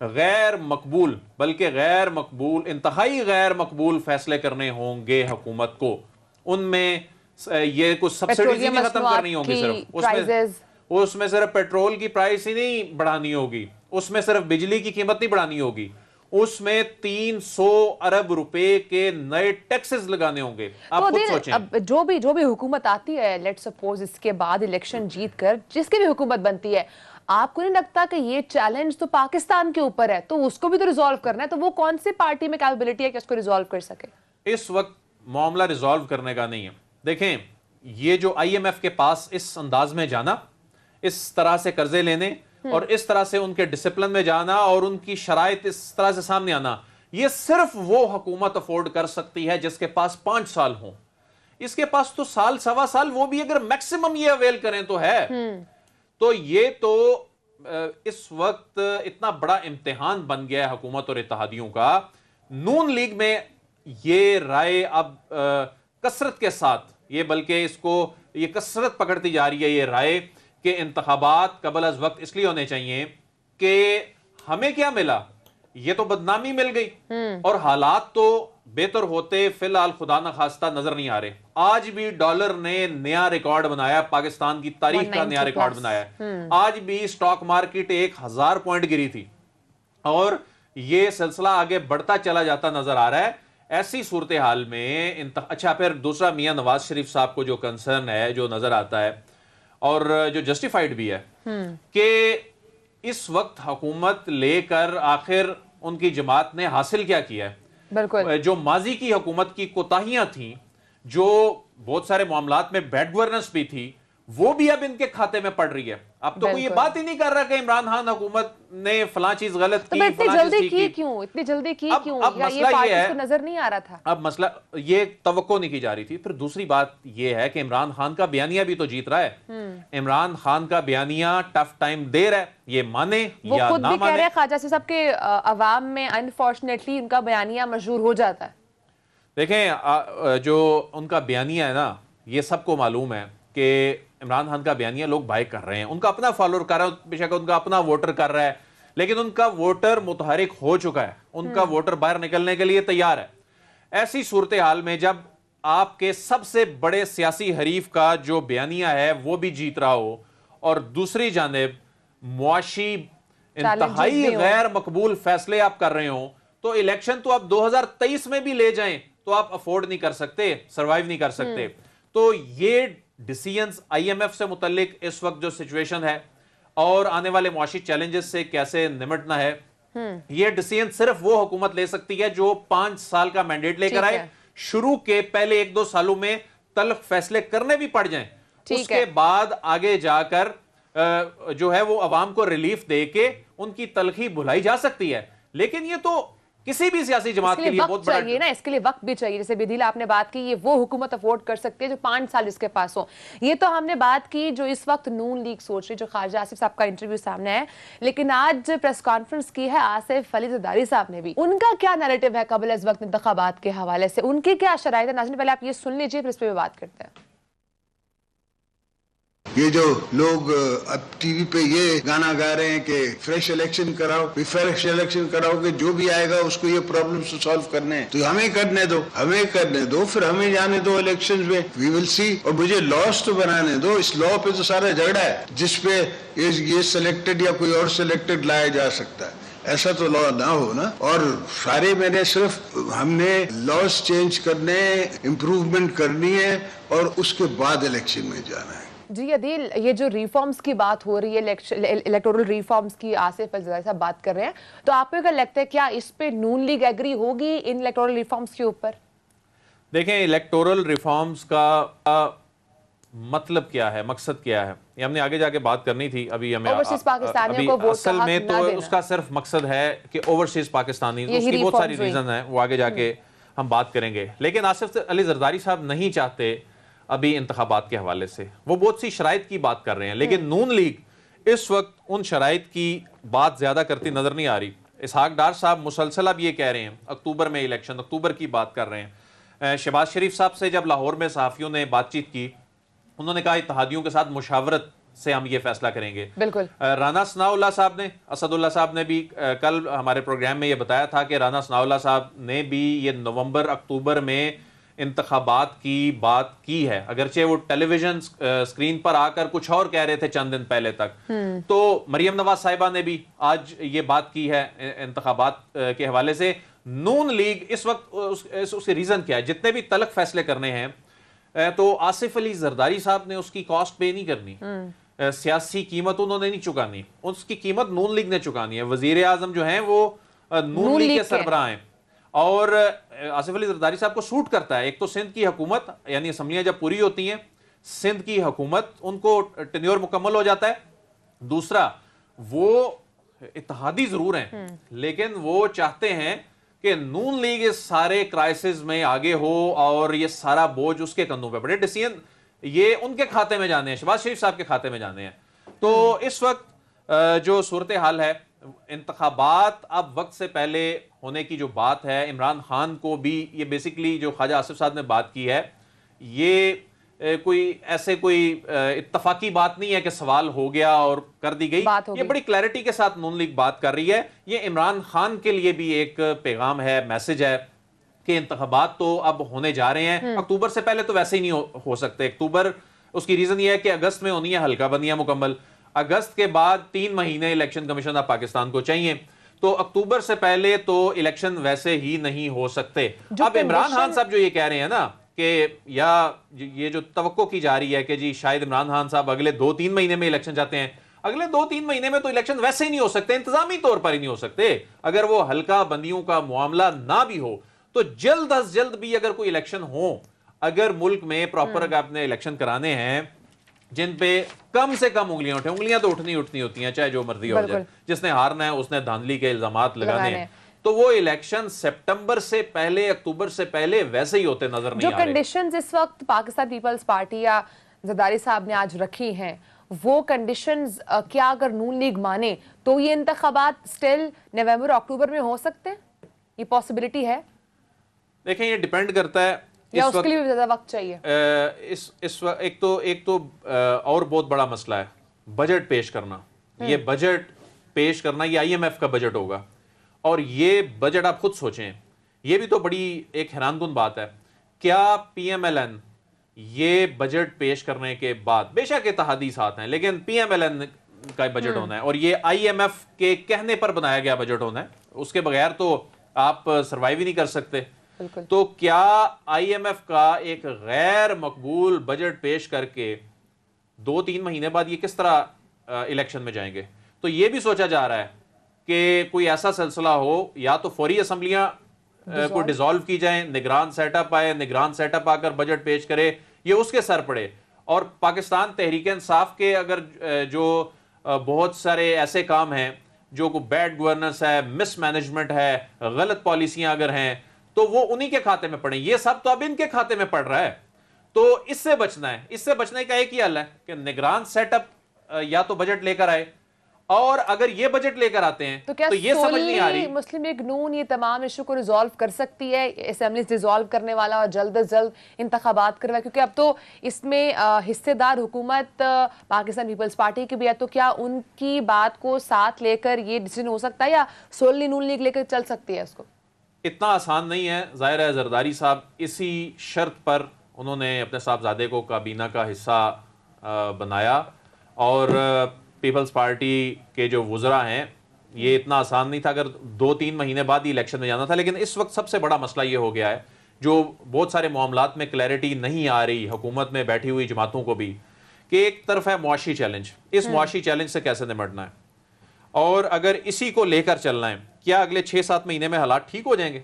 غیر مقبول بلکہ غیر مقبول انتہائی غیر مقبول فیصلے کرنے ہوں گے حکومت کو. ان میں یہ کچھ سبسڈیز نہیں ختم کرنی ہوگی, صرف اس میں صرف پیٹرول کی پرائس ہی نہیں بڑھانی ہوگی, اس میں صرف بجلی کی قیمت نہیں بڑھانی ہوگی, اس میں 300 ارب روپے کے نئے ٹیکسز لگانے ہوں گے. آپ خود سوچیں. اب جو بھی حکومت آتی ہے, لیٹ سپوز اس کے بعد الیکشن جیت کر جس کی بھی حکومت بنتی ہے, آپ کو نہیں لگتا کہ یہ چیلنج تو پاکستان کے اوپر ہے, تو اس کو بھی تو ریزالو کرنا ہے, تو وہ کون سی پارٹی میں کیپیبلٹی ہے کہ اس کو ریزالو کر سکے؟ اس وقت معاملہ ریزالو کرنے کا نہیں ہے. دیکھیں, یہ جو آئی ایم ایف کے پاس اس انداز میں جانا, اس طرح سے قرضے لینے اور اس طرح سے ان کے ڈسپلن میں جانا اور ان کی شرائط اس طرح سے سامنے آنا, یہ صرف وہ حکومت افورڈ کر سکتی ہے جس کے پاس 5 سال ہوں. اس کے پاس تو سال سوا سال, وہ بھی اگر میکسیمم یہ اویل کریں تو ہے. تو یہ تو اس وقت اتنا بڑا امتحان بن گیا ہے حکومت اور اتحادیوں کا. نون لیگ میں یہ رائے اب کثرت کے ساتھ, یہ بلکہ اس کو یہ کثرت پکڑتی جا رہی ہے یہ رائے کہ انتخابات قبل از وقت اس لیے ہونے چاہیے کہ ہمیں کیا ملا, یہ تو بدنامی مل گئی, اور حالات تو بہتر ہوتے فی الحال خدا نخواستہ نظر نہیں آ رہے. آج بھی ڈالر نے نیا ریکارڈ بنایا, پاکستان کی تاریخ کا نیا ریکارڈ بنایا ہے. آج بھی سٹاک مارکیٹ 1000 پوائنٹ گری تھی, اور یہ سلسلہ آگے بڑھتا چلا جاتا نظر آ رہا ہے. ایسی صورتحال میں اچھا, پھر دوسرا میاں نواز شریف صاحب کو جو کنسرن ہے, جو نظر آتا ہے اور جو جسٹیفائیڈ بھی ہے, کہ اس وقت حکومت لے کر آخر ان کی جماعت نے حاصل کیا کیا ہے. بالکل, جو ماضی کی حکومت کی کوتاہیاں تھیں, جو بہت سارے معاملات میں بیڈ گورننس بھی تھی, وہ بھی اب ان کے کھاتے میں پڑ رہی ہے. اب تو کوئی یہ بات ہی نہیں کر رہا کہ عمران خان حکومت نے فلاں چیز غلط کی, اتنی جلدی کی کیوں, اب یا یہ پارٹیز کو نظر نہیں آ رہا تھا؟ اب مسئلہ یہ توقع نہیں کی جا رہی تھی. پھر دوسری بات یہ ہے کہ عمران خان کا بیانیہ بھی تو جیت رہا ہے. عمران خان کا بیانیہ ٹف ٹائم دے رہا ہے, یہ مانے وہ یا خود نہ بھی کہہ مانے. رہے ہیں خواجہ سے سب کے عوام میں انفارچونیٹلی ان کا بیانیہ مشہور ہو جاتا ہے. دیکھیں, جو ان کا بیانیہ ہے نا, یہ سب کو معلوم ہے کہ عمران خان کا بیانیہ لوگ بھائی کر رہے ہیں, ان کا اپنا فالوور کر رہا ہے, بے شک ان کا اپنا ووٹر کر رہا ہے, لیکن ان کا ووٹر متحرک ہو چکا ہے, ان کا ووٹر باہر نکلنے کے لیے تیار ہے. ایسی صورتحال میں جب آپ کے سب سے بڑے سیاسی حریف کا جو بیانیہ ہے وہ بھی جیت رہا ہو, اور دوسری جانب معاشی انتہائی غیر مقبول فیصلے آپ کر رہے ہوں, تو الیکشن تو آپ 2023 میں بھی لے جائیں تو آپ افورڈ نہیں کر سکتے, سروائیو نہیں کر سکتے. تو یہ ڈیسیژنز آئی ایم ایف سے متعلق اس وقت جو سچویشن ہے اور آنے والے معاشی چیلنجز سے کیسے نمٹنا ہے, یہ ڈیسیژن صرف وہ حکومت لے سکتی ہے جو 5 سال کا مینڈیٹ لے کر آئے. شروع کے پہلے 1-2 سالوں میں تلخ فیصلے کرنے بھی پڑ جائیں, اس کے بعد آگے جا کر جو ہے وہ عوام کو ریلیف دے کے ان کی تلخی بھلائی جا سکتی ہے. لیکن یہ تو کسی بھی سیاسی جماعت کے لیے بہت بڑا چاہیے نا, اس کے لیے وقت بھی چاہیے. جیسے بدیل آپ نے بات کی, یہ وہ حکومت افورڈ کر سکتے ہیں جو 5 سال اس کے پاس ہو. یہ تو ہم نے بات کی جو اس وقت نون لیگ سوچ رہی, جو خواجہ آصف صاحب کا انٹرویو سامنے ہے, لیکن آج پریس کانفرنس کی ہے آصف علی زرداری صاحب نے بھی. ان کا کیا نیریٹو ہے قبل از وقت انتخابات کے حوالے سے, ان کی کیا شرائط ہے؟ ناظرین پہلے آپ یہ سن لیجئے, پھر اس پہ بھی بات کرتے ہیں. یہ جو لوگ اب ٹی وی پہ یہ گانا گا رہے ہیں کہ فریش الیکشن کراؤ, فریش الیکشن کراؤ کہ جو بھی آئے گا اس کو یہ پرابلم سالو کرنے ہیں, تو ہمیں کرنے دو, پھر ہمیں جانے دو الیکشنز میں, وی ول سی. اور مجھے لاس تو بنانے دو, اس لا پہ تو سارا جھگڑا ہے جس پہ یہ سلیکٹڈ یا کوئی اور سلیکٹڈ لایا جا سکتا ہے. ایسا تو لا نہ ہو نا. اور سارے میں نے صرف ہم نے لاس چینج کرنے, امپروومنٹ کرنی ہے, اور اس کے بعد الیکشن میں جانا ہے. جی عدیل, یہ جو ریفارمز کی بات ہو رہی ہے, الیکٹورل ریفارمز کی آصف علی زرداری صاحب بات کر رہے ہیں, تو آپ کو کیا لگتا ہے کیا اس پہ نون لیگ ایگری ہوگی ان الیکٹورل ریفارمز کے اوپر؟ دیکھیں, الیکٹورل ریفارمز کا مطلب کیا ہے, مقصد کیا ہے, یہ ہم نے آگے جا کے بات کرنی تھی. ابھی ہمیں اصل میں تو اس کا صرف مقصد ہے کہ اوورسیز پاکستانی, اس کی بہت ساری ریزن ہیں, وہ آگے جا کے ہم بات کریں گے. لیکن آصف علی زرداری صاحب نہیں چاہتے ابھی انتخابات کے حوالے سے, وہ بہت سی شرائط کی بات کر رہے ہیں, لیکن نون لیگ اس وقت ان شرائط کی بات زیادہ کرتی نظر نہیں آ رہی. اسحاق ڈار صاحب مسلسل اب یہ کہہ رہے ہیں اکتوبر میں الیکشن, اکتوبر کی بات کر رہے ہیں. شہباز شریف صاحب سے جب لاہور میں صحافیوں نے بات چیت کی, انہوں نے کہا اتحادیوں کے ساتھ مشاورت سے ہم یہ فیصلہ کریں گے. بالکل. رانا ثناء اللہ صاحب نے، اسد اللہ صاحب نے بھی کل ہمارے پروگرام میں یہ بتایا تھا کہ رانا ثناء اللہ صاحب نے بھی یہ نومبر اکتوبر میں انتخابات کی بات کی ہے، اگرچہ وہ ٹیلی ویژن اسکرین پر آ کر کچھ اور کہہ رہے تھے چند دن پہلے تک. تو مریم نواز صاحبہ نے بھی آج یہ بات کی ہے انتخابات کے حوالے سے. نون لیگ اس وقت اس کے ریزن کیا ہے؟ جتنے بھی تلخ فیصلے کرنے ہیں تو آصف علی زرداری صاحب نے اس کی کاسٹ پے نہیں کرنی، سیاسی قیمت انہوں نے نہیں چکانی، اس کی قیمت نون لیگ نے چکانی ہے. وزیر اعظم جو ہیں وہ نون لیگ کے سربراہ ہیں اور آصف علی زرداری صاحب کو سوٹ کرتا ہے. ایک تو سندھ کی حکومت یعنی اسمبلیاں جب پوری ہوتی ہیں سندھ کی حکومت ان کو ٹینیور مکمل ہو جاتا ہے. دوسرا وہ اتحادی ضرور ہیں لیکن وہ چاہتے ہیں کہ نون لیگ اس سارے کرائسس میں آگے ہو اور یہ سارا بوجھ اس کے کندھوں پہ پڑے. ڈیسیژن یہ ان کے کھاتے میں جانے ہیں، شہباز شریف صاحب کے کھاتے میں جانے ہیں. تو اس وقت جو صورتحال ہے انتخابات اب وقت سے پہلے ہونے کی جو بات ہے، عمران خان کو بھی یہ بیسیکلی جو خواجہ آصف صاحب نے بات کی ہے یہ کوئی اتفاقی بات نہیں ہے کہ سوال ہو گیا اور کر دی گئی. یہ بڑی کلیئرٹی کے ساتھ نون لیگ بات کر رہی ہے. یہ عمران خان کے لیے بھی ایک پیغام ہے، میسج ہے کہ انتخابات تو اب ہونے جا رہے ہیں. اکتوبر سے پہلے تو ویسے ہی نہیں ہو سکتے. اکتوبر اس کی ریزن یہ ہے کہ اگست میں ہونی ہے حلقہ بندیاں مکمل. اگست کے بعد 3 مہینے الیکشن کمیشن آف پاکستان کو چاہیے، تو اکتوبر سے پہلے تو الیکشن ویسے ہی نہیں ہو سکتے. اب عمران خان صاحب جو یہ کہہ رہے ہیں نا کہ یا یہ جو توقع کی جا رہی ہے کہ جی شاید عمران خان صاحب اگلے 2-3 مہینے میں الیکشن چاہتے ہیں، اگلے 2-3 مہینے میں تو الیکشن ویسے ہی نہیں ہو سکتے، انتظامی طور پر ہی نہیں ہو سکتے. اگر وہ حلقہ بندیوں کا معاملہ نہ بھی ہو تو جلد از جلد بھی اگر کوئی الیکشن ہو، اگر ملک میں پراپر اگر آپ نے الیکشن کرانے ہیں جن پہ کم سے کم انگلیاں اٹھیں، انگلیاں تو اٹھنی ہوتی ہیں چاہے جو مرضی ہو جائے، جس نے ہارنا ہے اس نے دھاندلی کے الزامات لگانے ہیں، تو وہ الیکشن سپٹمبر سے پہلے اکتوبر سے پہلے ویسے ہی ہوتے نظر نہیں آ رہے. جو کنڈیشنز اس وقت پاکستان پیپلز پارٹی یا زرداری صاحب نے آج رکھی ہیں وہ کنڈیشنز کیا اگر نون لیگ مانے تو یہ انتخابات سٹل نومبر اکتوبر میں ہو سکتے ہیں؟ یہ پاسبلٹی ہے؟ دیکھیں یہ ڈیپینڈ کرتا ہے یا اس کے لیے بھی زیادہ وقت چاہیے. اس وقت ایک تو اور بہت بڑا مسئلہ ہے بجٹ پیش کرنا. یہ بجٹ پیش کرنا یہ آئی ایم ایف کا بجٹ ہوگا اور یہ بجٹ آپ خود سوچیں، یہ بھی تو بڑی ایک حیران کن بات ہے. کیا پی ایم ایل این یہ بجٹ پیش کرنے کے بعد، بے شک اتحادی ساتھ ہیں لیکن پی ایم ایل این کا بجٹ ہونا ہے اور یہ آئی ایم ایف کے کہنے پر بنایا گیا بجٹ ہونا ہے، اس کے بغیر تو آپ سروائیو ہی نہیں کر سکتے. تو کیا آئی ایم ایف کا ایک غیر مقبول بجٹ پیش کر کے 2-3 مہینے بعد یہ کس طرح الیکشن میں جائیں گے؟ تو یہ بھی سوچا جا رہا ہے کہ کوئی ایسا سلسلہ ہو یا تو فوری اسمبلیاں کو ڈیزالو کی جائیں، نگران سیٹ اپ آئے، نگران سیٹ اپ آ کر بجٹ پیش کرے، یہ اس کے سر پڑے. اور پاکستان تحریک انصاف کے اگر جو بہت سارے ایسے کام ہیں جو کو بیڈ گورننس ہے، مس مینجمنٹ ہے، غلط پالیسیاں اگر ہیں تو وہ انہی کے کھاتے میں پڑیں. یہ سب تو اب ان کے کھاتے میں پڑ رہا ہے. تو اس سے بچنا ہے، اس سے بچنے کا ایک ہی حل ہے کہ نگران سیٹ اپ یا تو بجٹ لے کر آئے، اور اگر یہ بجٹ لے کر آتے ہیں تو یہ سمجھ نہیں آ رہی مسلم لیگ نون یہ تمام ایشو کو ریزالو کر سکتی ہے، اسمبلیز ڈیزالو کرنے والا اور جلد از جلد انتخابات کروائے، کیونکہ اب تو اس میں حصے دار حکومت پاکستان پیپلز پارٹی کی بھی ہے، تو کیا ان کی بات کو ساتھ لے کر یہ ڈیسیژن ہو سکتا ہے یا سوللی نون لیگ لے کر چل سکتی ہے اس کو؟ اتنا آسان نہیں ہے. ظاہر ہے زرداری صاحب اسی شرط پر انہوں نے اپنے صاحبزادے کو کابینہ کا حصہ بنایا اور پیپلز پارٹی کے جو وزراء ہیں یہ اتنا آسان نہیں تھا، اگر 2-3 مہینے بعد ہی الیکشن میں جانا تھا. لیکن اس وقت سب سے بڑا مسئلہ یہ ہو گیا ہے جو بہت سارے معاملات میں کلیئرٹی نہیں آ رہی حکومت میں بیٹھی ہوئی جماعتوں کو بھی، کہ ایک طرف ہے معاشی چیلنج، اس معاشی چیلنج سے کیسے نمٹنا ہے اور اگر اسی کو لے کر چلنا ہے. کیا اگلے 6-7 مہینے میں حالات ٹھیک ہو جائیں گے؟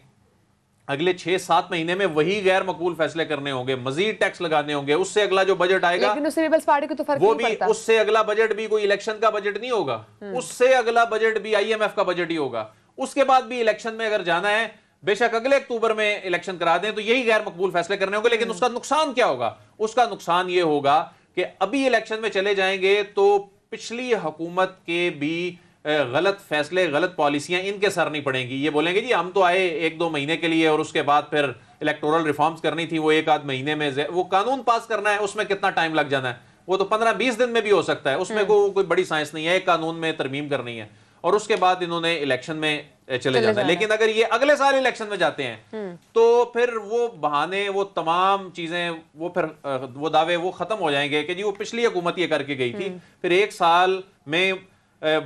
اگلے 6-7 مہینے میں وہی غیر مقبول فیصلے کرنے ہوں گے، مزید ٹیکس لگانے ہوں گے، اس سے اگلا جو بجٹ آئے گا لیکن اس سے پیپلز پارٹی کو تو فرق وہ نہیں بھی پڑتا. اس سے اگلا بجٹ بھی کوئی الیکشن کا بجٹ نہیں ہوگا، اس سے اگلا بجٹ بھی آئی ایم ایف کا بجٹ ہی ہوگا. اس کے بعد بھی الیکشن میں اگر جانا ہے بے شک اگلے اکتوبر میں الیکشن کرا دیں تو یہی غیر مقبول فیصلے کرنے ہوں گے. لیکن اس کا نقصان کیا ہوگا؟ اس کا نقصان یہ ہوگا کہ ابھی الیکشن میں چلے جائیں گے تو پچھلی حکومت کے بھی غلط فیصلے، غلط پالیسیاں ان کے سر نہیں پڑیں گی. یہ بولیں گے جی ہم تو آئے 1-2 مہینے کے لیے اور اس کے بعد پھر الیکٹورل ریفارمز کرنی تھی، وہ 1-8 مہینے میں وہ قانون پاس کرنا ہے، اس میں کتنا ٹائم لگ جانا ہے. وہ تو 15-20 دن میں بھی ہو سکتا ہے, اس میں کوئی بڑی سائنس نہیں ہے, ایک قانون میں ترمیم کرنی ہے اور اس کے بعد انہوں نے الیکشن میں چلے جانا ہے. لیکن اگر یہ اگلے سال الیکشن میں جاتے ہیں تو پھر وہ بہانے, وہ تمام چیزیں, وہ پھر وہ دعوے وہ ختم ہو جائیں گے کہ جی وہ پچھلی حکومت یہ کر کے گئی تھی, پھر ایک سال میں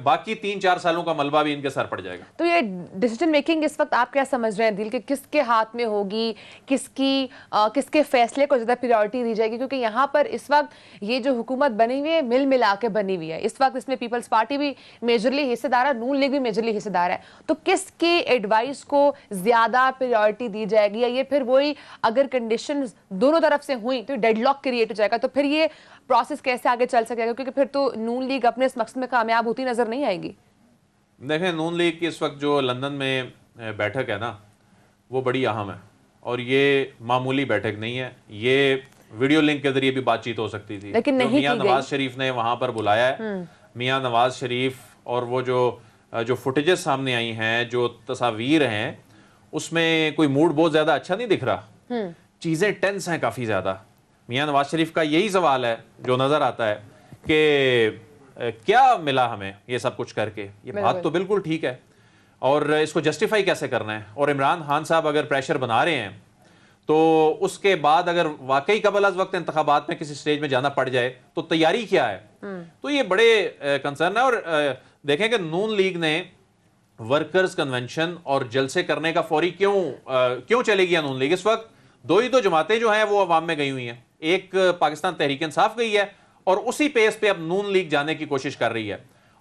باقی 3-4 سالوں کا ملبہ بھی ان کے سر پڑ جائے گا. تو یہ ڈیسیجن میکنگ اس وقت آپ کیا سمجھ رہے ہیں دل کے کس کے ہاتھ میں ہوگی, کس کے فیصلے کو زیادہ پریورٹی دی جائے گی؟ کیونکہ یہاں پر اس وقت یہ جو حکومت بنی ہوئی ہے مل ملا کے بنی ہوئی ہے, اس وقت اس میں پیپلز پارٹی بھی میجرلی حصہ دار ہے, نون لیگ بھی میجرلی حصہ دار ہے, تو کس کے ایڈوائس کو زیادہ پریورٹی دی جائے گی؟ یا یہ پھر وہی اگر کنڈیشنز دونوں طرف سے ہوئیں تو ڈیڈ لاک کریٹ ہو جائے گا, تو پھر یہ پروسیس کیسے آگے چل سکے گا؟ کیونکہ پھر تو نون لیگ اپنے اس مقصد میں کامیاب ہوتی نظر نہیں آئے گی. دیکھیں, نون لیگ کی اس وقت جو لندن میں بیٹھک ہے نا, وہ بڑی اہم ہے, اور یہ معمولی بیٹھک نہیں ہے. یہ ویڈیو لنک کے ذریعے بھی بات چیت ہو سکتی تھی, لیکن جو نہیں میاں کی گئی. نواز شریف نے وہاں پر بلایا ہے, میاں نواز شریف, اور وہ جو فوٹیجز سامنے آئی ہیں, جو تصاویر ہیں, اس میں کوئی موڈ بہت زیادہ اچھا نہیں دکھ رہا, چیزیں ٹینس ہیں کافی زیادہ. میاں نواز شریف کا یہی سوال ہے جو نظر آتا ہے کہ کیا ملا ہمیں یہ سب کچھ کر کے؟ یہ بات تو بالکل ٹھیک ہے, اور اس کو جسٹیفائی کیسے کرنا ہے؟ اور عمران خان صاحب اگر پریشر بنا رہے ہیں تو اس کے بعد اگر واقعی قبل از وقت انتخابات میں کسی سٹیج میں جانا پڑ جائے تو تیاری کیا ہے؟ تو یہ بڑے کنسرن ہے. اور دیکھیں کہ نون لیگ نے ورکرز کنونشن اور جلسے کرنے کا فوری کیوں چلے گیا نون لیگ؟ اس وقت دو ہی تو جماعتیں جو ہیں وہ عوام میں گئی ہوئی ہیں, ایک پاکستان تحریک انصاف گئی ہے, اور اسی پیس پہ اب نون لیگ جانے کی کوشش کر رہی ہے.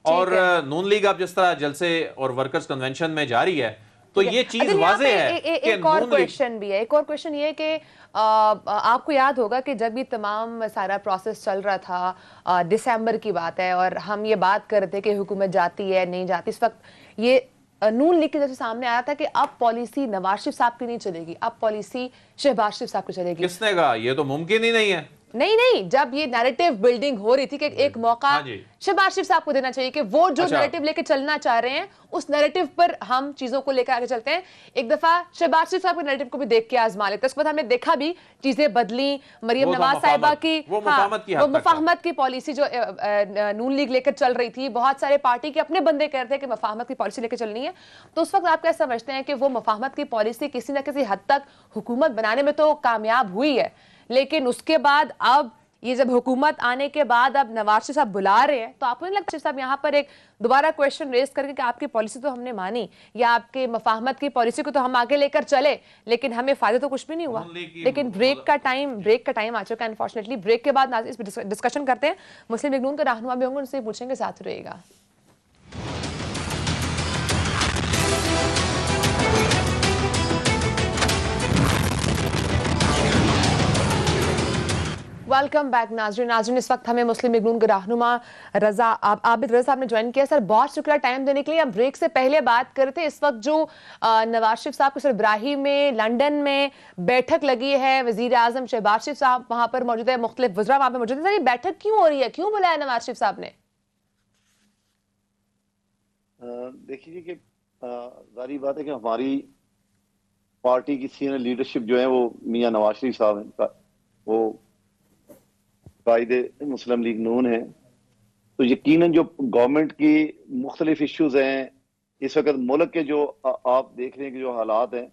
اور نون لیگ اب جس طرح جلسے اور ورکرز کنونشن میں جا رہی ہے تو یہ چیز واضح ہے کہ ایک اور کویشچن بھی ہے. ایک اور کویشچن یہ ہے کہ آپ کو یاد ہوگا کہ جب یہ تمام سارا پروسیس چل رہا تھا, دسمبر کی بات ہے, اور ہم یہ بات کر رہے تھے کہ حکومت جاتی ہے نہیں جاتی, اس وقت یہ نون لیگ کی طرف سے سامنے آیا تھا کہ اب پالیسی نواز شریف صاحب کی نہیں چلے گی, اب پالیسی شہباز شریف صاحب کی چلے گی. کس نے کہا؟ یہ تو ممکن ہی نہیں ہے. نہیں, جب یہ نیریٹو بلڈنگ ہو رہی تھی کہ ایک موقع شہباز شریف صاحب کو دینا چاہیے کہ وہ جو نیریٹو لے کے چلنا چاہ رہے ہیں اس نیریٹو پر ہم چیزوں کو لے کر آگے چلتے ہیں. ایک دفعہ شہباز شریف صاحب کے نیریٹو کو بھی دیکھ کے آزما لیتے ہیں. اس کے بعد ہم نے دیکھا بھی چیزیں بدلی. مریم نواز صاحبہ کی وہ مفاہمت کی پالیسی جو نون لیگ لے کر چل رہی تھی, بہت سارے پارٹی کے اپنے بندے کہتے ہیں کہ مفاہمت کی پالیسی لے کے چلنی ہے. تو اس وقت آپ کیا سمجھتے ہیں کہ وہ مفاہمت کی پالیسی کسی نہ کسی حد تک حکومت بنانے میں تو کامیاب ہوئی ہے, لیکن اس کے بعد اب یہ جب حکومت آنے کے بعد اب نواز شریف صاحب بلا رہے ہیں, تو آپ کو نہیں لگتا صاحب یہاں پر ایک دوبارہ کویشچن ریز کر کے کہ آپ کی پالیسی تو ہم نے مانی, یا آپ کے مفاہمت کی پالیسی کو تو ہم آگے لے کر چلے, لیکن ہمیں فائدہ تو کچھ بھی نہیں ہوا. لیکن بریک کا ٹائم آ چکا ہے انفارچونیٹلی. بریک کے بعد اس پہ ڈسکشن کرتے ہیں. مسلم لیگ نون کے رہنما بھی ہوں گے, ان سے پوچھیں گے, ساتھ رہے گا. ویلکم بیک ناظرین. اس وقت ہمیں مسلم لیگ نون کے رہنما عابد رضا صاحب نے جوائن کیا. سر بہت شکریہ ٹائم دینے کے لیے. ہم بریک سے پہلے بات کر رہے تھے, اس وقت جو نواز شریف صاحب کو سربراہی میں لنڈن میں بیٹھک لگی ہے, وزیر اعظم شہباز شریف صاحب وہاں پر موجود ہے, مختلف وزراء وہاں پہ موجود ہیں. سر یہ بیٹھک کیوں ہو رہی ہے, کیوں بلایا نواز شریف صاحب نے؟ دیکھیے کہ ظاہری بات ہے کہ ہماری پارٹی کی سینئر لیڈرشپ جو ہے وہ میاں نواز شریف صاحب ہیں, وہ قائد مسلم لیگ نون ہے. تو یقیناً جو گورنمنٹ کی مختلف ایشوز ہیں اس وقت ملک کے, جو آپ دیکھ رہے ہیں کہ جو حالات ہیں,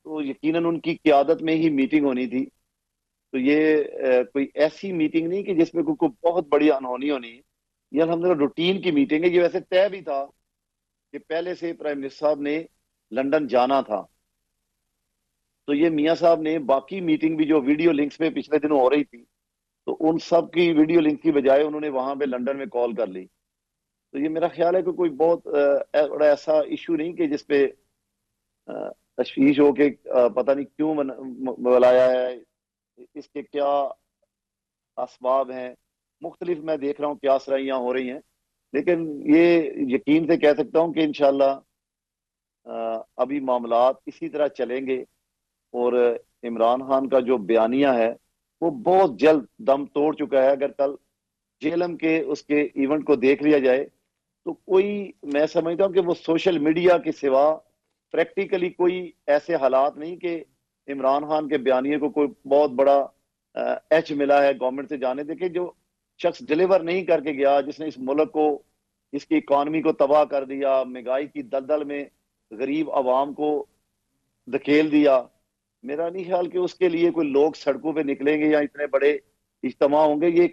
تو یقیناً ان کی قیادت میں ہی میٹنگ ہونی تھی. تو یہ کوئی ایسی میٹنگ نہیں کہ جس میں کوئی بہت بڑی انہونی ہونی ہے. یہ الحمدللہ روٹین کی میٹنگ ہے. یہ ویسے طے بھی تھا کہ پہلے سے پرائم منسٹر صاحب نے لنڈن جانا تھا. تو یہ میاں صاحب نے باقی میٹنگ بھی جو ویڈیو لنکس میں پچھلے دنوں ہو رہی تھی, تو ان سب کی ویڈیو لنک کی بجائے انہوں نے وہاں پہ لنڈن میں کال کر لی. تو یہ میرا خیال ہے کہ کوئی بہت بڑا ایسا ایشو نہیں کہ جس پہ تشویش ہو کہ پتہ نہیں کیوں بلایا ہے, اس کے کیا اسباب ہیں. مختلف میں دیکھ رہا ہوں کیا سرائیاں ہو رہی ہیں, لیکن یہ یقین سے کہہ سکتا ہوں کہ انشاءاللہ ابھی معاملات اسی طرح چلیں گے, اور عمران خان کا جو بیانیہ ہے وہ بہت جلد دم توڑ چکا ہے. اگر کل جیلم کے اس کے ایونٹ کو دیکھ لیا جائے تو کوئی, میں سمجھتا ہوں کہ وہ سوشل میڈیا کے سوا پریکٹیکلی کوئی ایسے حالات نہیں کہ عمران خان کے بیانیے کو کوئی بہت بڑا ایچ ملا ہے گورنمنٹ سے جانے دے. کہ جو شخص ڈلیور نہیں کر کے گیا جس نے اس ملک کو، اس کی اکانومی کو تباہ کر دیا، مہنگائی کی دلدل میں غریب عوام کو دھکیل دیا، میرا نہیں خیال کہ اس کے لیے کوئی لوگ سڑکوں پہ نکلیں گے یا اتنے بڑے اجتماع ہوں گے. یہ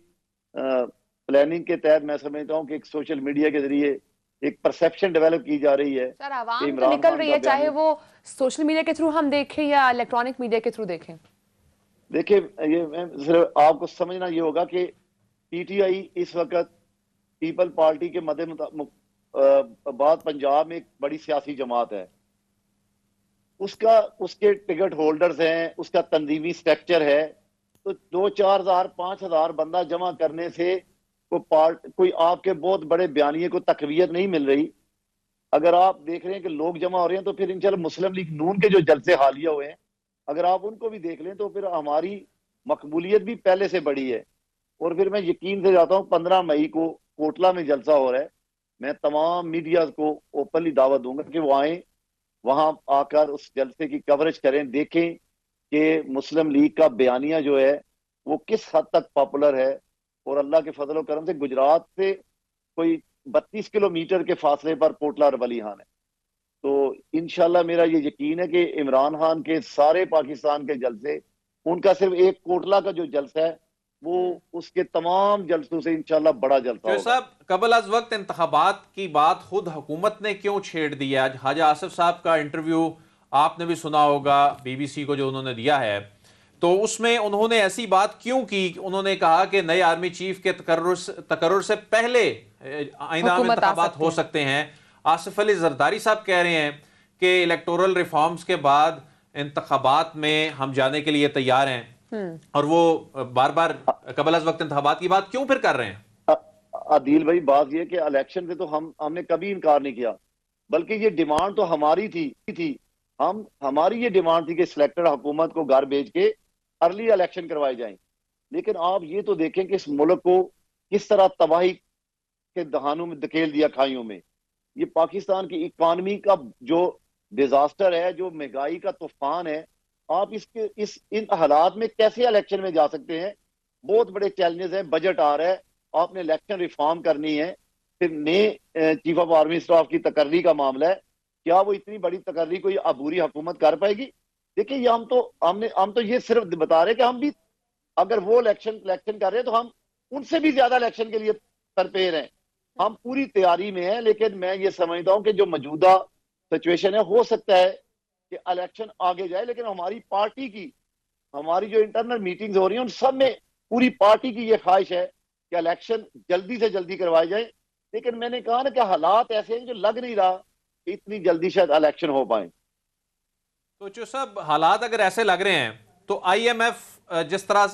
پلاننگ کے تحت میں سمجھتا ہوں کہ ایک سوشل میڈیا کے ذریعے ایک پرسیپشن ڈیولپ کی جا رہی ہے. سر عوام تو نکل رہی ہے، چاہے وہ سوشل میڈیا کے تھرو ہم دیکھیں یا الیکٹرانک میڈیا کے تھرو دیکھیں. دیکھیں یہ صرف آپ کو سمجھنا یہ ہوگا کہ پی ٹی آئی اس وقت پیپل پارٹی کے بعد پنجاب میں ایک بڑی سیاسی جماعت ہے. اس کے ٹکٹ ہولڈرز ہیں، اس کا تنظیمی سٹرکچر ہے. تو 2-4 ہزار 5,000 بندہ جمع کرنے سے کوئی آپ کے بہت بڑے بیانیے کو تقویت نہیں مل رہی. اگر آپ دیکھ رہے ہیں کہ لوگ جمع ہو رہے ہیں تو پھر انشاءاللہ مسلم لیگ نون کے جو جلسے حالیہ ہوئے ہیں اگر آپ ان کو بھی دیکھ لیں تو پھر ہماری مقبولیت بھی پہلے سے بڑی ہے. اور پھر میں یقین سے جاتا ہوں 15 مئی کو کوٹلہ میں جلسہ ہو رہا ہے. میں تمام میڈیا کو اوپنلی دعوت دوں گا کہ وہ آئیں، وہاں آ کر اس جلسے کی کوریج کریں، دیکھیں کہ مسلم لیگ کا بیانیہ جو ہے وہ کس حد تک پاپولر ہے. اور اللہ کے فضل و کرم سے گجرات سے کوئی 32 کلومیٹر کے فاصلے پر کوٹلہ اربلی خان ہے. تو انشاءاللہ میرا یہ یقین ہے کہ عمران خان کے سارے پاکستان کے جلسے، ان کا صرف ایک کوٹلہ کا جو جلسہ ہے وہ اس کے تمام جلسوں سے انشاءاللہ بڑا جلسہ ہوگا. صاحب قبل از وقت انتخابات کی بات خود حکومت نے کیوں چھیڑ دی ہے؟ خواجہ آصف صاحب کا انٹرویو آپ نے بھی سنا ہوگا بی بی سی کو جو انہوں نے دیا ہے، تو اس میں انہوں نے ایسی بات کیوں کی؟ انہوں نے کہا کہ نئے آرمی چیف کے تقرر سے پہلے آئندہ انتخابات ہو سکتے ہیں. آصف علی زرداری صاحب کہہ رہے ہیں کہ الیکٹورل ریفارمز کے بعد انتخابات میں ہم جانے کے لیے تیار ہیں، اور وہ بار بار قبل از وقت انتخابات کی بات کیوں پھر کر رہے ہیں؟ عادل بھائی بات یہ کہ الیکشن سے تو ہم نے کبھی انکار نہیں کیا، بلکہ یہ ڈیمانڈ تو ہماری تھی. ہماری یہ ڈیمانڈ تھی کہ سلیکٹڈ حکومت کو گھر بھیج کے ارلی الیکشن کروائے جائیں. لیکن آپ یہ تو دیکھیں کہ اس ملک کو کس طرح تباہی کے دہانوں میں دھکیل دیا، کھائیوں میں. یہ پاکستان کی اکانومی کا جو ڈیزاسٹر ہے، جو مہنگائی کا طوفان ہے، آپ ان حالات میں کیسے الیکشن میں جا سکتے ہیں؟ بہت بڑے چیلنجز ہیں. بجٹ آ رہا ہے، آپ نے الیکشن ریفارم کرنی ہے، پھر نئے چیف آف آرمی اسٹاف کی تقرری کا معاملہ ہے. کیا وہ اتنی بڑی تقرری کوئی عبوری حکومت کر پائے گی؟ دیکھیں یہ ہم تو یہ صرف بتا رہے کہ ہم بھی اگر وہ الیکشن کر رہے ہیں تو ہم ان سے بھی زیادہ الیکشن کے لیے ترپیر ہیں. ہم پوری تیاری میں ہیں، لیکن میں یہ سمجھتا ہوں کہ جو موجودہ سچویشن ہے، ہو سکتا ہے کہ الیکشن آگے جائے، لیکن ہماری پارٹی کی ہماری جو انٹرنل میٹنگز ہو رہی ہیں ان سب میں پوری پارٹی کی یہ خواہش ہے کہ الیکشن جلدی سے جلدی کروائے جائیں. لیکن میں نے کہا نا کہ حالات ایسے ہیں جو لگ نہیں رہا کہ اتنی جلدی شاید الیکشن ہو پائیں. تو جو سب حالات اگر ایسے لگ رہے ہیں تو آئی ایم ایف جس طرح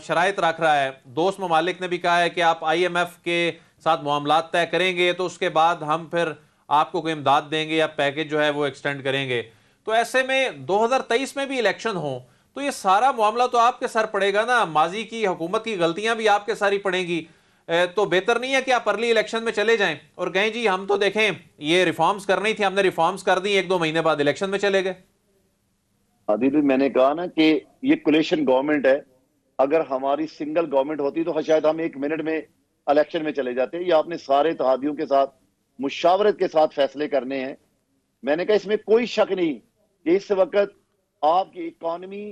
شرائط رکھ رہا ہے، دوست ممالک نے بھی کہا ہے کہ آپ آئی ایم ایف کے ساتھ معاملات طے کریں گے تو اس کے بعد ہم پھر آپ کو کوئی امداد دیں گے یا پیکج جو ہے وہ ایکسٹینڈ کریں گے. تو ایسے میں 2023 میں بھی الیکشن ہوں تو یہ سارا معاملہ تو آپ کے سر پڑے گا نا، ماضی کی حکومت کی غلطیاں بھی آپ کے سر ہی پڑیں گی. تو بہتر نہیں ہے کہ آپ ارلی الیکشن میں چلے جائیں اور کہیں جی ہم تو دیکھیں یہ ریفارمز کرنی تھی، ہم نے ریفارمز کر دی، 1-2 مہینے بعد الیکشن میں چلے گئے. عادل، میں نے کہا نا کہ یہ کولیشن گورنمنٹ ہے. اگر ہماری سنگل گورنمنٹ ہوتی تو شاید ہم 1 منٹ میں الیکشن میں چلے جاتے. یہ آپ نے سارے اتحادیوں کے ساتھ مشاورت کے ساتھ فیصلے کرنے ہیں. میں نے کہا اس میں کوئی شک نہیں کہ اس وقت آپ کی اکانومی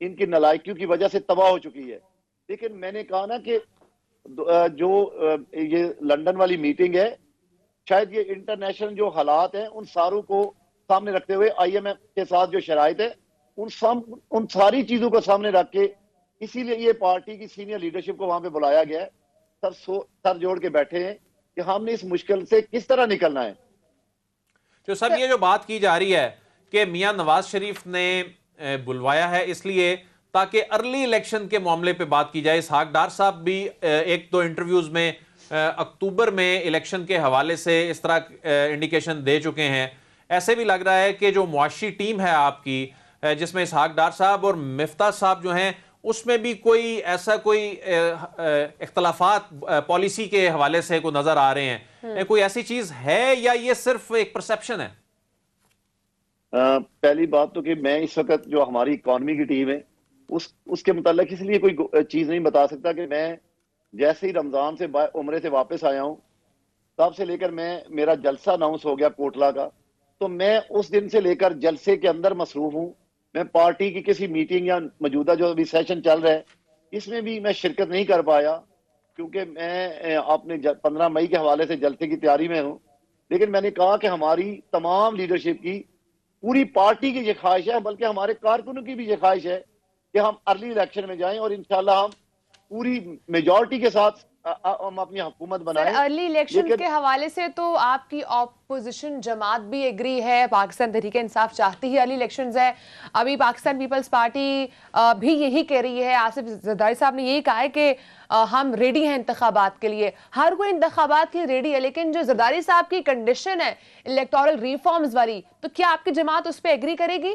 ان کی نالائکیوں کی وجہ سے تباہ ہو چکی ہے. لیکن میں نے کہا نا کہ جو یہ لندن والی میٹنگ ہے، شاید یہ انٹرنیشنل جو حالات ہیں ان ساروں کو سامنے رکھتے ہوئے آئی ایم ایف کے ساتھ جو شرائط ہے ان ساری چیزوں کو سامنے رکھ کے اسی لیے یہ پارٹی کی سینئر لیڈرشپ کو وہاں پہ بلایا گیا ہے. سر جوڑ کے بیٹھے ہیں کہ ہم نے اس مشکل سے کس طرح نکلنا ہے. تو سب یہ جو بات کی جا رہی ہے کہ میاں نواز شریف نے بلوایا ہے اس لیے تاکہ ارلی الیکشن کے معاملے پہ بات کی جائے. اسحاق ڈار صاحب بھی 1-2 انٹرویوز میں اکتوبر میں الیکشن کے حوالے سے اس طرح انڈیکیشن دے چکے ہیں. ایسے بھی لگ رہا ہے کہ جو معاشی ٹیم ہے آپ کی، جس میں اسحاق ڈار صاحب اور مفتاح صاحب جو ہیں، اس میں بھی کوئی اختلافات پالیسی کے حوالے سے کو نظر آ رہے ہیں. کوئی ایسی چیز ہے یا یہ صرف ایک پرسپشن ہے؟ پہلی بات تو کہ میں اس وقت جو ہماری اکانومی کی ٹیم ہے اس کے متعلق اس لیے کوئی چیز نہیں بتا سکتا کہ میں جیسے ہی رمضان سے عمرے سے واپس آیا ہوں تب سے لے کر میرا جلسہ اناؤنس ہو گیا کوٹلہ کا، تو میں اس دن سے لے کر جلسے کے اندر مصروف ہوں. میں پارٹی کی کسی میٹنگ یا موجودہ جو ابھی سیشن چل رہا ہے اس میں بھی میں شرکت نہیں کر پایا، کیونکہ میں اپنے 15 مئی کے حوالے سے جلسے کی تیاری میں ہوں. لیکن میں نے کہا کہ ہماری تمام لیڈرشپ کی، پوری پارٹی کی یہ خواہش ہے، بلکہ ہمارے کارکنوں کی بھی یہ خواہش ہے کہ ہم ارلی الیکشن میں جائیں اور انشاءاللہ ہم پوری میجورٹی کے ساتھ ہم اپنی حکومت سر بنائیں. ارلی الیکشن کے حوالے سے تو آپ کی اپوزیشن جماعت بھی ایگری ہے، پاکستان تحریک انصاف چاہتی ہے ارلی الیکشنز ہے. ابھی پاکستان پیپلز پارٹی بھی یہی کہہ رہی ہے، آصف زرداری صاحب نے یہی کہا ہے کہ ہم ریڈی ہیں انتخابات کے لیے. ہر کوئی انتخابات کے لیے ریڈی ہے، لیکن جو زرداری صاحب کی کنڈیشن ہے الیکٹورل ریفارمز والی، تو کیا آپ کی جماعت اس پہ ایگری کرے گی؟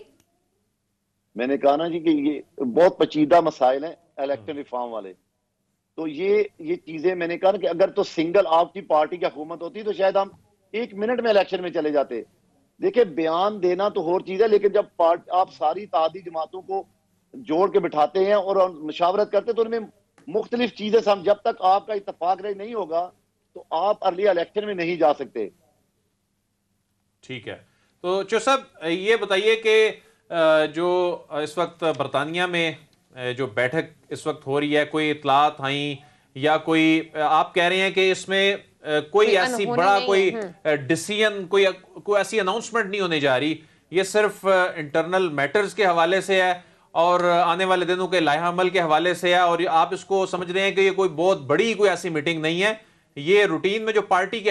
میں نے کہا نا جی کہ یہ بہت پیچیدہ مسائل ہیں الیکشن ریفارم والے. تو یہ چیزیں میں نے کہا کہ اگر تو سنگل آپ کی پارٹی کی حکومت ہوتی تو شاید ہم 1 منٹ میں الیکشن میں چلے جاتے. دیکھیں بیان دینا تو اور چیز ہے، لیکن جب آپ ساری اتحادی جماعتوں کو جوڑ کے بٹھاتے ہیں اور مشاورت کرتے ہیں تو ان میں مختلف چیزیں جب تک آپ کا اتفاق رائے نہیں ہوگا تو آپ ارلی الیکشن میں نہیں جا سکتے. ٹھیک ہے. تو چو صاحب یہ بتائیے کہ جو اس وقت برطانیہ میں جو بیٹھک اس وقت ہو رہی ہے، کوئی اطلاعات آئیں یا کوئی آپ کہہ رہے ہیں کہ اس میں کوئی ایسی بڑا کوئی ڈیسیژن کوئی ایسی اناؤنسمنٹ نہیں ہونے جا رہی، یہ صرف انٹرنل میٹرز کے حوالے سے ہے اور آنے والے دنوں کے لائحہ عمل کے حوالے سے ہے، اور آپ اس کو سمجھ رہے ہیں کہ یہ کوئی بہت بڑی کوئی ایسی میٹنگ نہیں ہے، یہ روٹین میں جو پارٹی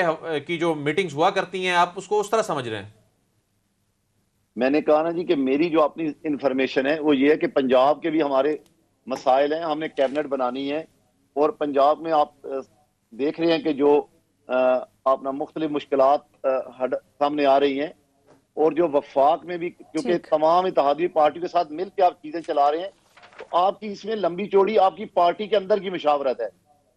کی جو میٹنگز ہوا کرتی ہیں آپ اس کو اس طرح سمجھ رہے ہیں؟ میں نے کہا نا جی کہ میری جو اپنی انفارمیشن ہے وہ یہ ہے کہ پنجاب کے بھی ہمارے مسائل ہیں، ہم نے کیبنٹ بنانی ہے. اور پنجاب میں آپ دیکھ رہے ہیں کہ جو اپنا مختلف مشکلات سامنے آ رہی ہیں، اور جو وفاق میں بھی کیونکہ تمام اتحادی پارٹی کے ساتھ مل کے آپ چیزیں چلا رہے ہیں، تو آپ کی اس میں لمبی چوڑی آپ کی پارٹی کے اندر کی مشاورت ہے.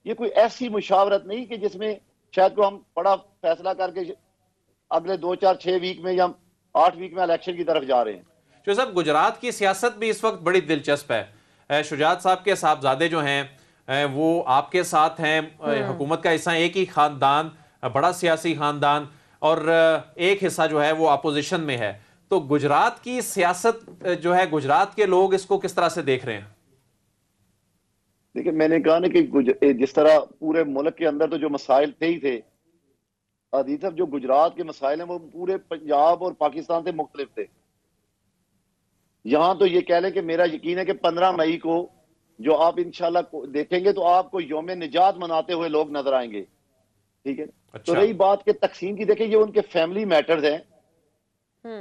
یہ کوئی ایسی مشاورت نہیں کہ جس میں شاید کو ہم بڑا فیصلہ کر کے اگلے 2-4-6 ویک میں یا 8 ویک میں الیکشن کی طرف جا رہے ہیں. جو صاحب گجرات کی سیاست بھی اس وقت بڑی دلچسپ ہے. شجاعت صاحب کے صاحبزادے جو ہیں وہ آپ کے ساتھ ہیں، حکومت کا حصہ، ایک ہی خاندان، بڑا سیاسی خاندان، اور ایک حصہ جو ہے وہ اپوزیشن میں ہے. تو گجرات کی سیاست جو ہے، گجرات کے لوگ اس کو کس طرح سے دیکھ رہے ہیں؟ دیکھیں میں نے کہا نا کہ جس طرح پورے ملک کے اندر تو جو مسائل تھے ہی تھے، عزیز صاحب جو گجرات کے مسائل ہیں وہ پورے پنجاب اور پاکستان سے مختلف تھے. یہاں تو یہ کہہ لیں کہ میرا یقین ہے کہ 15 مئی کو جو آپ انشاءاللہ دیکھیں گے تو آپ کو یوم نجات مناتے ہوئے لوگ نظر آئیں گے. ٹھیک ہے. تو رہی بات کہ تقسیم کی، دیکھیں یہ ان کے فیملی میٹرز ہیں.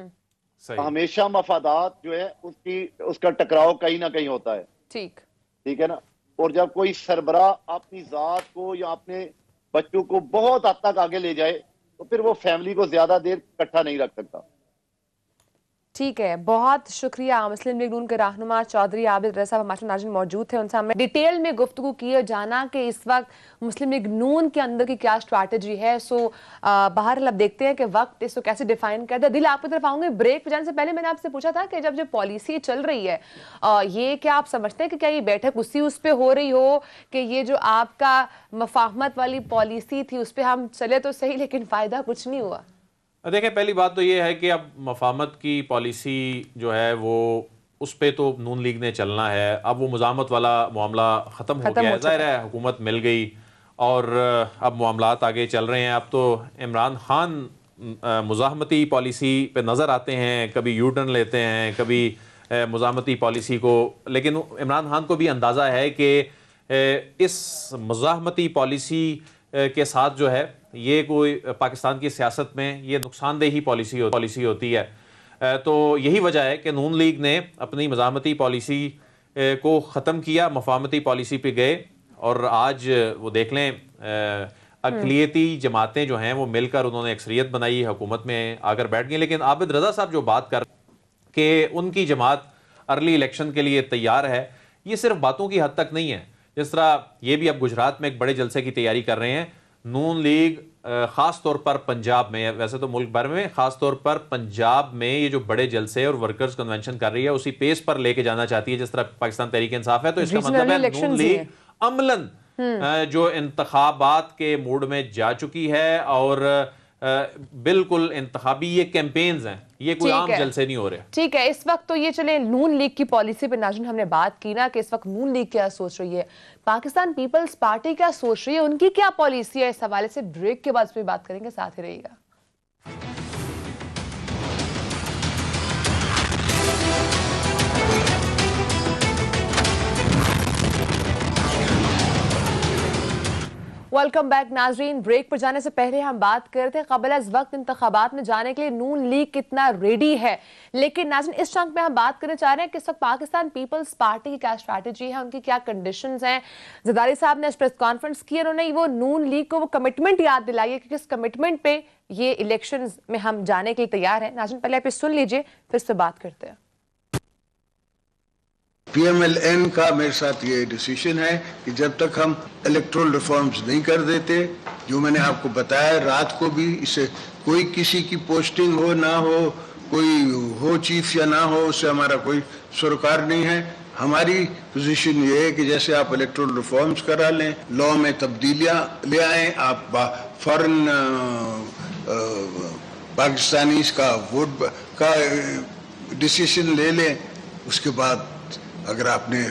ہمیشہ مفادات جو ہے اس کا ٹکراؤ کہیں نہ کہیں ہوتا ہے. ٹھیک ہے نا. اور جب کوئی سربراہ اپنی ذات کو یا اپنے بچوں کو بہت حد تک آگے لے جائے تو پھر وہ فیملی کو زیادہ دیر اکٹھا نہیں رکھ سکتا. ٹھیک ہے، بہت شکریہ. مسلم لیگ نون کے رہنما چودھری عابد رضا صاحب ہمارے ناظرین موجود تھے، ان سے ہمیں ڈیٹیل میں گفتگو کی اور جانا کہ اس وقت مسلم لیگ نون کے اندر کی کیا اسٹریٹجی ہے. بہرحال اب دیکھتے ہیں کہ وقت اس کو کیسے ڈیفائن کرتا ہے. دل آپ کی طرف آؤں گے. بریک پہ جانے سے پہلے میں نے آپ سے پوچھا تھا کہ جب پالیسی چل رہی ہے، یہ کیا آپ سمجھتے ہیں کہ کیا یہ بیٹھک اس پہ ہو رہی ہو کہ یہ جو آپ کا مفاہمت والی پالیسی تھی اس پہ ہم چلے تو صحیح لیکن فائدہ کچھ نہیں ہوا؟ دیکھیں پہلی بات تو یہ ہے کہ اب مفاہمت کی پالیسی جو ہے وہ اس پہ تو نون لیگ نے چلنا ہے. اب وہ مزاحمت والا معاملہ ختم ہو گیا ہے. ظاہر ہے حکومت مل گئی اور اب معاملات آگے چل رہے ہیں. اب تو عمران خان مزاحمتی پالیسی پہ نظر آتے ہیں، کبھی یو ٹرن لیتے ہیں، کبھی مزاحمتی پالیسی کو، لیکن عمران خان کو بھی اندازہ ہے کہ اس مزاحمتی پالیسی کے ساتھ جو ہے یہ کوئی پاکستان کی سیاست میں یہ نقصان دہ ہی پالیسی ہوتی ہے. تو یہی وجہ ہے کہ نون لیگ نے اپنی مزاحمتی پالیسی کو ختم کیا، مفاہمتی پالیسی پہ گئے. اور آج وہ دیکھ لیں اقلیتی جماعتیں جو ہیں وہ مل کر انہوں نے اکثریت بنائی، حکومت میں آ کر بیٹھ گئی. لیکن عابد رضا صاحب جو بات کر کہ ان کی جماعت ارلی الیکشن کے لیے تیار ہے، یہ صرف باتوں کی حد تک نہیں ہے. جس طرح یہ بھی اب گجرات میں ایک بڑے جلسے کی تیاری کر رہے ہیں. نون لیگ خاص طور پر پنجاب میں، ویسے تو ملک بھر میں، خاص طور پر پنجاب میں یہ جو بڑے جلسے اور ورکرز کنونشن کر رہی ہے اسی پیس پر لے کے جانا چاہتی ہے جس طرح پاکستان تحریک انصاف ہے. تو اس کا مطلب ہے نون لیگ عملاً جو انتخابات کے موڈ میں جا چکی ہے اور بالکل انتخابی یہ کیمپینز ہیں, یہ کوئی عام جلسے نہیں ہو رہے. ٹھیک ہے, اس وقت تو یہ چلے نون لیگ کی پالیسی پہ ناظرین ہم نے بات کی نا کہ اس وقت نون لیگ کیا سوچ رہی ہے, پاکستان پیپلز پارٹی کیا سوچ رہی ہے, ان کی کیا پالیسی ہے, اس حوالے سے بریک کے بعد اس پہ بات کریں گے, ساتھ ہی رہیے گا. ویلکم بیک ناظرین. بریک پر جانے سے پہلے ہم بات کرتے ہیں قبل از وقت انتخابات میں جانے کے لیے نون لیگ کتنا ریڈی ہے, لیکن ناظرین اس چنک میں ہم بات کرنے چاہ رہے ہیں کہ اس وقت پاکستان پیپلز پارٹی کی کیا اسٹریٹجی ہے, ان کی کیا کنڈیشنز ہیں. زرداری صاحب نے پریس کانفرنس کی, انہوں نے وہ نون لیگ کو وہ کمٹمنٹ یاد دلائی ہے کہ کس کمٹمنٹ پہ یہ الیکشنز میں ہم جانے کے لیے تیار ہیں. ناظرین پہلے آپ سن لیجئے پھر اس پہ بات کرتے ہیں. پی ایم ایل این کا میرے ساتھ یہ ڈیسیشن ہے کہ جب تک ہم الیکٹرل ریفارمز نہیں کر دیتے, جو میں نے آپ کو بتایا رات کو بھی, اسے کوئی کسی کی پوسٹنگ ہو نہ ہو, کوئی ہو چیف یا نہ ہو, اس سے ہمارا کوئی سروکار نہیں ہے. ہماری پوزیشن یہ ہے کہ جیسے آپ الیکٹرل ریفارمز کرا لیں, لا میں تبدیلیاں لے آئیں, آپ فوراً پاکستانیز کا ووٹ کا ڈیسیشن لے لیں. اس کے بعد اگر آپ نے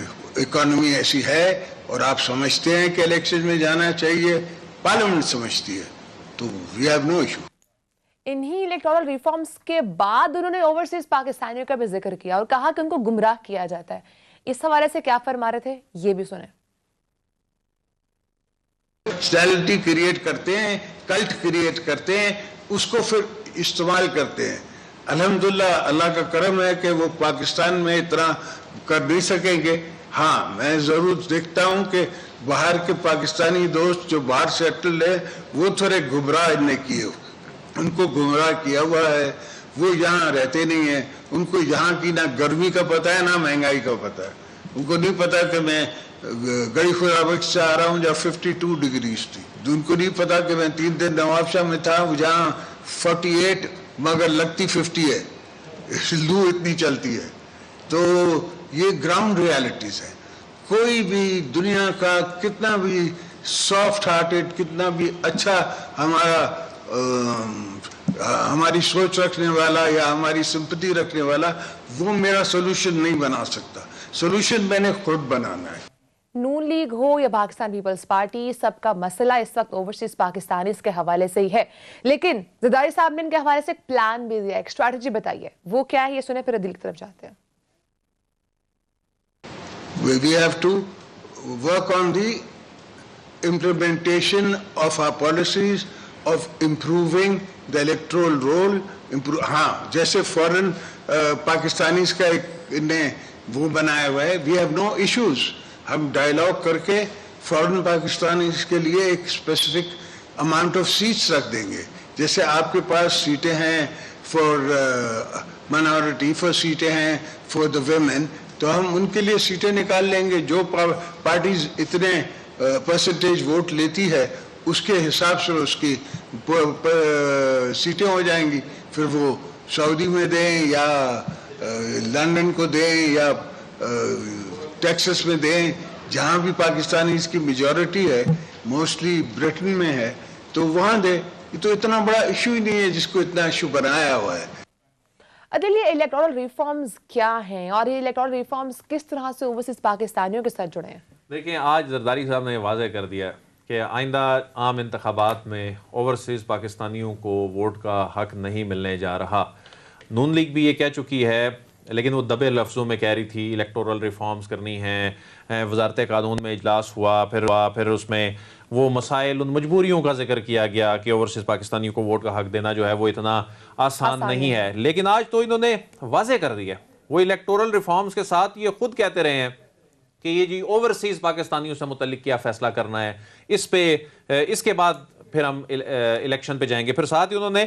اکانومی ایسی ہے اور آپ سمجھتے ہیں کہ الیکشن میں جانا چاہیے, پارلیمنٹ سمجھتی ہے, تو وی ہیو نو ایشو. انہی الیکٹورل ریفارمز کے بعد انہوں نے اوورسیز پاکستانیوں کا بھی ذکر کیا اور کہا کہ ان کو گمراہ کیا جاتا ہے. اس حوالے سے کیا فرما رہے تھے یہ بھی سنیں. اسٹیلٹی کریٹ کرتے ہیں, کلٹ کریٹ کرتے ہیں, اس کو پھر استعمال کرتے ہیں. الحمدللہ اللہ کا کرم ہے کہ وہ پاکستان میں اتنا کر نہیں سکیں گے. ہاں میں ضرور دیکھتا ہوں کہ باہر کے پاکستانی دوست جو باہر سیٹل ہے وہ تھوڑے گمراہ نے کیے, ان کو گمراہ کیا ہوا ہے. وہ یہاں رہتے نہیں ہیں, ان کو یہاں کی نہ گرمی کا پتہ ہے نہ مہنگائی کا پتہ ہے. ان کو نہیں پتا کہ میں گڑی خدا بخش سے آ رہا ہوں جہاں 52 ڈگریز تھی. ان کو نہیں پتا کہ میں 3 دن نواب شاہ میں تھا جہاں 48 مگر لگتی 50 ہے, لو اتنی چلتی ہے. تو یہ گراؤنڈ ریالٹیز ہے. کوئی بھی دنیا کا کتنا بھی سافٹ ہارٹڈ, کتنا بھی اچھا ہماری سوچ رکھنے والا یا ہماری سمپتی رکھنے والا, وہ میرا سولوشن نہیں بنا سکتا. سولوشن میں نے خود بنانا ہے. نون لیگ ہو یا پاکستان پیپلز پارٹی, سب کا مسئلہ اس وقت اوورسیز پاکستانیز کے حوالے سے ہی ہے. لیکن زرداری صاحب نے ان کے حوالے سے ایک پلان بھی دیا, ایک اسٹریٹجی بتائی ہے, وہ کیا ہے یہ سنیں پھر عدل کی طرف جاتے ہیں. We have to work on the implementation of our policies of improving the electoral roll. ہاں جیسے فورن پاکستانیز کا ایک نے وہ بنایا ہوا ہے, we have no issues. ہم ڈائیلاگ کر کے فورن پاکستانیز کے لیے ایک اسپیسیفک اماؤنٹ آف سیٹس رکھ دیں گے. جیسے آپ کے پاس سیٹیں ہیں فار مائنورٹی, فار سیٹیں ہیں فار دا ویمن, تو ہم ان کے لیے سیٹیں نکال لیں گے. جو پارٹیز اتنے پرسنٹیج ووٹ لیتی ہے اس کے حساب سے اس کی سیٹیں ہو جائیں گی. پھر وہ سعودی میں دیں یا لندن کو دیں یا ٹیکسس میں دیں, جہاں بھی پاکستانی اس کی میجورٹی ہے, موسٹلی برٹن میں ہے, تو وہاں دیں. یہ تو اتنا بڑا ایشو ہی نہیں ہے جس کو اتنا ایشو بنایا ہوا ہے. عدل, یہ الیکٹورل ریفارمز کیا ہیں اور یہ الیکٹورل ریفارمز کس طرح سے اوورسیز پاکستانیوں کے ساتھ جڑے ہیں؟ دیکھیں آج زرداری صاحب نے واضح کر دیا کہ آئندہ عام انتخابات میں اوورسیز پاکستانیوں کو ووٹ کا حق نہیں ملنے جا رہا. نون لیگ بھی یہ کہہ چکی ہے, لیکن وہ دبے لفظوں میں کہہ رہی تھی الیکٹورل ریفارمز کرنی ہیں. وزارت قانون میں اجلاس ہوا, پھر اس میں وہ مسائل, ان مجبوریوں کا ذکر کیا گیا کہ اوورسیز پاکستانیوں کو ووٹ کا حق دینا جو ہے وہ اتنا آسان نہیں ہے. لیکن آج تو انہوں نے واضح کر دیا, وہ الیکٹورل ریفارمز کے ساتھ یہ خود کہتے رہے ہیں کہ یہ جی اوورسیز پاکستانیوں سے متعلق کیا فیصلہ کرنا ہے, اس کے بعد پھر ہم الیکشن پہ جائیں گے. پھر ساتھ ہی انہوں نے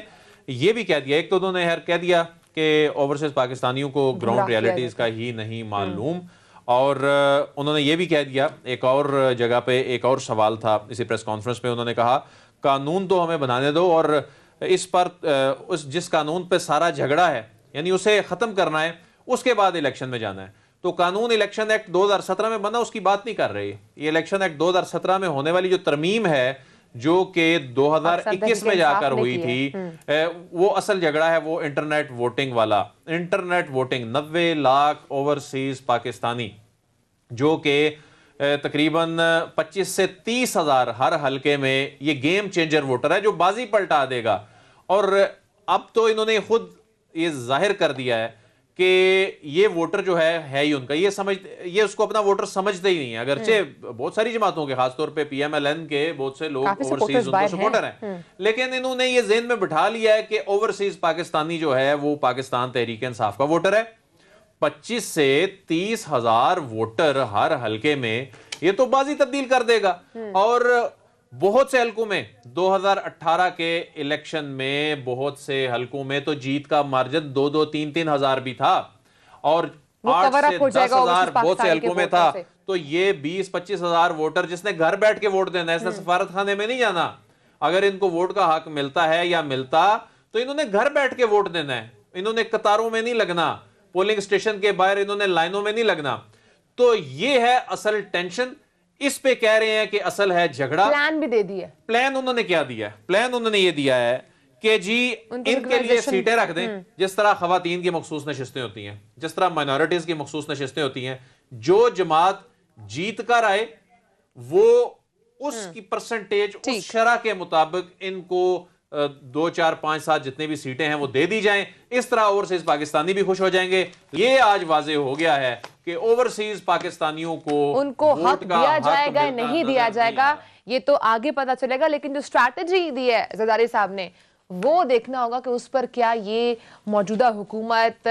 یہ بھی کہہ دیا, ایک تو انہوں نے کہہ دیا کہ اوورسیز پاکستانیوں کو گراؤنڈ ریالٹیز کا ہی نہیں معلوم, اور انہوں نے یہ بھی کہہ دیا, ایک اور جگہ پہ ایک اور سوال تھا اسی پریس کانفرنس پہ, انہوں نے کہا قانون تو ہمیں بنانے دو اور اس پر جس قانون پہ سارا جھگڑا ہے یعنی اسے ختم کرنا ہے, اس کے بعد الیکشن میں جانا ہے. تو قانون الیکشن ایکٹ 2017 میں بنا، اس کی بات نہیں کر رہی. یہ الیکشن ایکٹ 2017 میں ہونے والی جو ترمیم ہے جو کہ 2021 میں جا کر ہوئی تھی، وہ اصل جھگڑا ہے وہ انٹرنیٹ ووٹنگ والا. Internet voting 90 lakh overseas Pakistani جو کہ تقریباً 25 سے 30 ہزار ہر حلقے میں، یہ گیم چینجر ووٹر ہے جو بازی پلٹا دے گا. اور اب تو انہوں نے خود یہ ظاہر کر دیا ہے کہ یہ ووٹر جو ہے ہی ان کا، یہ اس کو اپنا ووٹر سمجھتے ہی نہیں ہے. اگرچہ بہت ساری جماعتوں کے، خاص طور پہ پی ایم ایل این کے بہت سے لوگ اوورسیز ان کو سپورٹر ہیں، لیکن انہوں نے یہ ذہن میں بٹھا لیا ہے کہ اوورسیز پاکستانی جو ہے وہ پاکستان تحریک انصاف کا ووٹر ہے. 25 سے 30 ہزار ووٹر ہر حلقے میں، یہ تو بازی تبدیل کر دے گا. اور بہت سے حلقوں میں 2018 کے الیکشن میں بہت سے حلقوں میں تو جیت کا مارجن 2-3 ہزار بھی تھا، اور 8 سے 10 ہزار بہت سے حلقوں میں تھا. تو یہ 20-25 ہزار ووٹر جس نے گھر بیٹھ کے ووٹ دینا ہے، اس نے سفارت خانے میں نہیں جانا. اگر ان کو ووٹ کا حق ملتا ہے یا ملتا تو انہوں نے گھر بیٹھ کے ووٹ دینا ہے. انہوں نے قطاروں میں نہیں لگنا، پولنگ سٹیشن کے باہر انہوں نے لائنوں میں نہیں لگنا. تو یہ ہے اصل ٹینشن. اس پہ کہہ رہے ہیں کہ اصل ہے جھگڑا. پلان بھی دے دیا. پلان انہوں نے کیا دیا ہے؟ پلان انہوں نے یہ دیا ہے کہ جی ان کے لیے سیٹیں رکھ دیں، جس طرح خواتین کی مخصوص نشستیں ہوتی ہیں، جس طرح مائنورٹیز کی مخصوص نشستیں ہوتی ہیں. جو جماعت جیت کر آئے وہ اس کی پرسنٹیج اس شرح کے مطابق ان کو 2, 4, 5, 7 جتنے بھی سیٹیں ہیں وہ دے دی جائیں. اس طرح اوورسیز پاکستانی بھی خوش ہو جائیں گے. یہ آج واضح ہو گیا ہے کہ اوورسیز پاکستانیوں کو ان کو حق دیا جائے گا نہیں دیا جائے گا یہ تو آگے پتا چلے گا. لیکن جو اسٹریٹجی دی ہے زرداری صاحب نے وہ دیکھنا ہوگا کہ اس پر کیا یہ موجودہ حکومت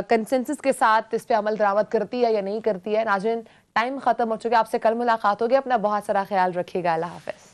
کنسنسس کے ساتھ اس پہ عمل درآمد کرتی ہے یا نہیں کرتی ہے. ناظرین ٹائم ختم ہو چکا، آپ سے کل ملاقات ہوگی. اپنا بہت سارا خیال رکھیے گا. اللہ حافظ.